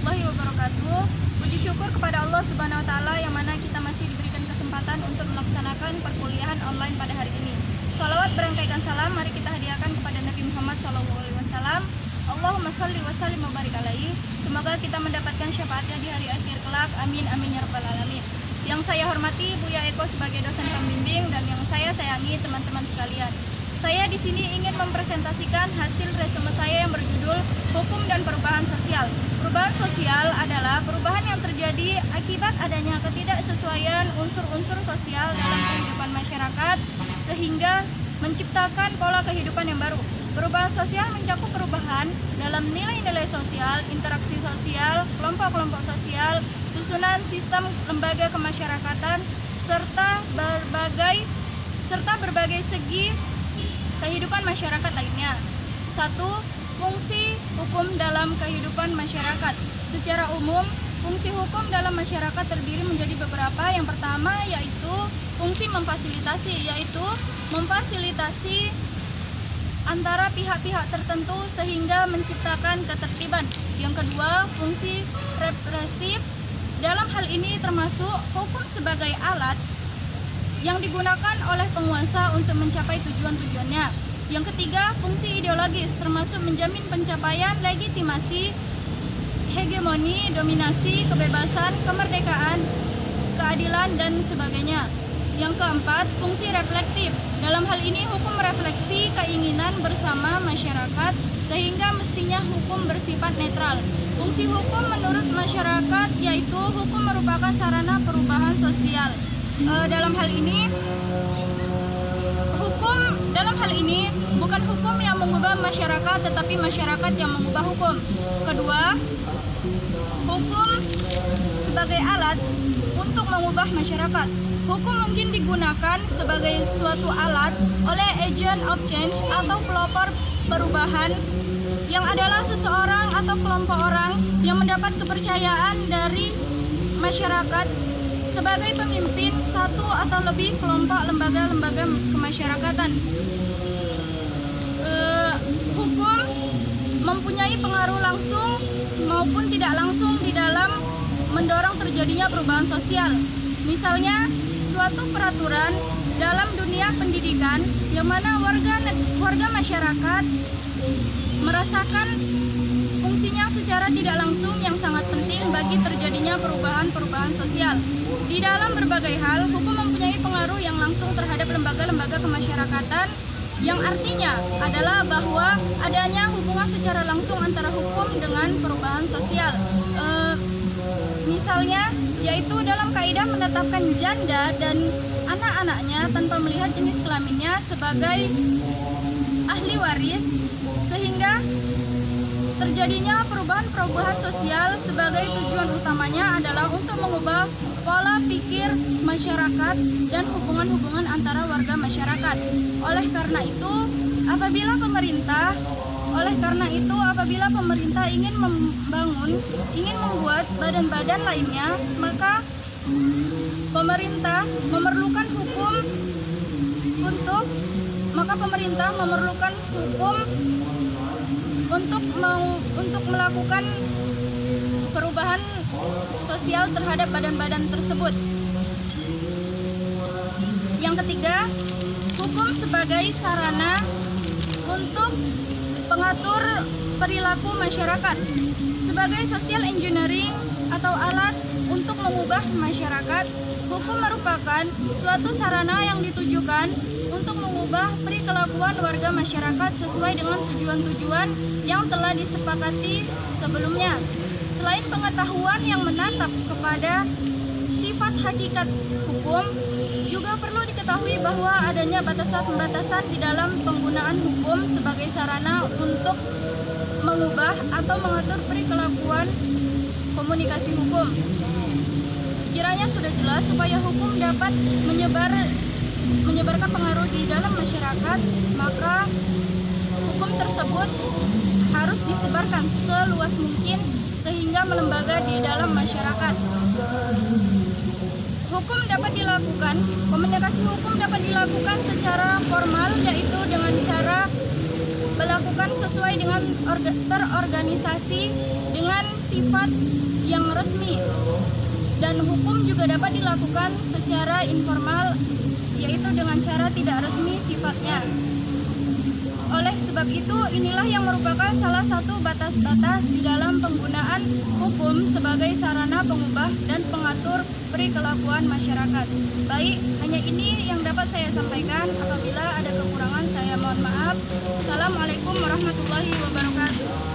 warahmatullahi wabarakatuh. Puji syukur kepada Allah Subhanahu wa taala yang mana kita masih diberikan kesempatan untuk melaksanakan perkuliahan online pada hari ini. Shalawat berangkaikan salam mari kita hadiahkan kepada Nabi Muhammad SAW. Allahumma sholli wa sallim wa barik alaihi. Semoga kita mendapatkan syafaatnya di hari akhir kelak. Amin amin ya rabbal alamin. Yang saya hormati Buya Eko sebagai dosen pembimbing dan yang saya sayangi teman-teman sekalian. Saya di sini ingin mempresentasikan hasil resume saya yang berjudul Hukum dan Perubahan Sosial. Perubahan sosial adalah perubahan yang terjadi akibat adanya ketidaksesuaian unsur-unsur sosial dalam kehidupan masyarakat sehingga menciptakan pola kehidupan yang baru. Perubahan sosial mencakup perubahan dalam nilai-nilai sosial, interaksi sosial, kelompok-kelompok sosial, susunan sistem lembaga kemasyarakatan, serta berbagai segi kehidupan masyarakat lainnya. 1. Fungsi hukum dalam kehidupan masyarakat. Secara umum, fungsi hukum dalam masyarakat terdiri menjadi beberapa. Yang pertama yaitu fungsi memfasilitasi, yaitu memfasilitasi antara pihak-pihak tertentu sehingga menciptakan ketertiban. Yang kedua, fungsi represif. Dalam hal ini termasuk hukum sebagai alat yang digunakan oleh penguasa untuk mencapai tujuan-tujuannya. Yang ketiga, fungsi ideologis termasuk menjamin pencapaian legitimasi, hegemoni, dominasi, kebebasan, kemerdekaan, keadilan, dan sebagainya. Yang keempat, fungsi reflektif. Dalam hal ini hukum merefleksi keinginan bersama masyarakat sehingga mestinya hukum bersifat netral. Fungsi hukum menurut masyarakat yaitu hukum merupakan sarana perubahan sosial. Dalam hal ini bukan hukum yang mengubah masyarakat tetapi masyarakat yang mengubah hukum. Kedua, hukum sebagai alat untuk mengubah masyarakat. Hukum mungkin digunakan sebagai suatu alat oleh agent of change atau pelopor perubahan yang adalah seseorang atau kelompok orang yang mendapat kepercayaan dari masyarakat sebagai pemimpin satu atau lebih kelompok lembaga-lembaga kemasyarakatan. Hukum mempunyai pengaruh langsung maupun tidak langsung di dalam mendorong terjadinya perubahan sosial. Misalnya, suatu peraturan dalam dunia pendidikan yang mana warga masyarakat merasakan fungsinya secara tidak langsung yang sangat penting bagi terjadinya perubahan-perubahan sosial. Di dalam berbagai hal, hukum mempunyai pengaruh yang langsung terhadap lembaga-lembaga kemasyarakatan yang artinya adalah bahwa adanya hubungan secara langsung antara hukum dengan perubahan sosial. Misalnya, yaitu dalam kaidah menetapkan janda dan anak-anaknya tanpa melihat jenis kelaminnya sebagai ahli waris sehingga terjadinya perubahan-perubahan sosial sebagai tujuan utamanya adalah untuk mengubah pola pikir masyarakat dan hubungan-hubungan antara warga masyarakat. Oleh karena itu, apabila pemerintah ingin membuat badan-badan lainnya, maka pemerintah memerlukan hukum untuk melakukan perubahan sosial terhadap badan-badan tersebut. Yang ketiga, hukum sebagai sarana untuk pengatur perilaku masyarakat. Sebagai social engineering atau alat untuk mengubah masyarakat, hukum merupakan suatu sarana yang ditujukan untuk mengubah perilakuan warga masyarakat sesuai dengan tujuan-tujuan yang telah disepakati sebelumnya. Selain pengetahuan yang menatap kepada sifat hakikat hukum, juga perlu diketahui bahwa adanya batasan-batasan di dalam penggunaan hukum sebagai sarana untuk mengubah atau mengatur perilakuan komunikasi hukum. Kiranya sudah jelas supaya hukum dapat menyebarkan pengaruh di dalam masyarakat, maka hukum tersebut harus disebarkan seluas mungkin sehingga melembaga di dalam masyarakat. Komunikasi hukum dapat dilakukan secara formal, yaitu dengan cara melakukan sesuai dengan terorganisasi dengan sifat yang resmi, dan hukum juga dapat dilakukan secara informal, yaitu dengan cara tidak resmi sifatnya. Oleh sebab itu, inilah yang merupakan salah satu batas-batas di dalam penggunaan hukum sebagai sarana pengubah dan pengatur perilakuan masyarakat. Baik, hanya ini yang dapat saya sampaikan. Apabila ada kekurangan, saya mohon maaf. Assalamualaikum warahmatullahi wabarakatuh.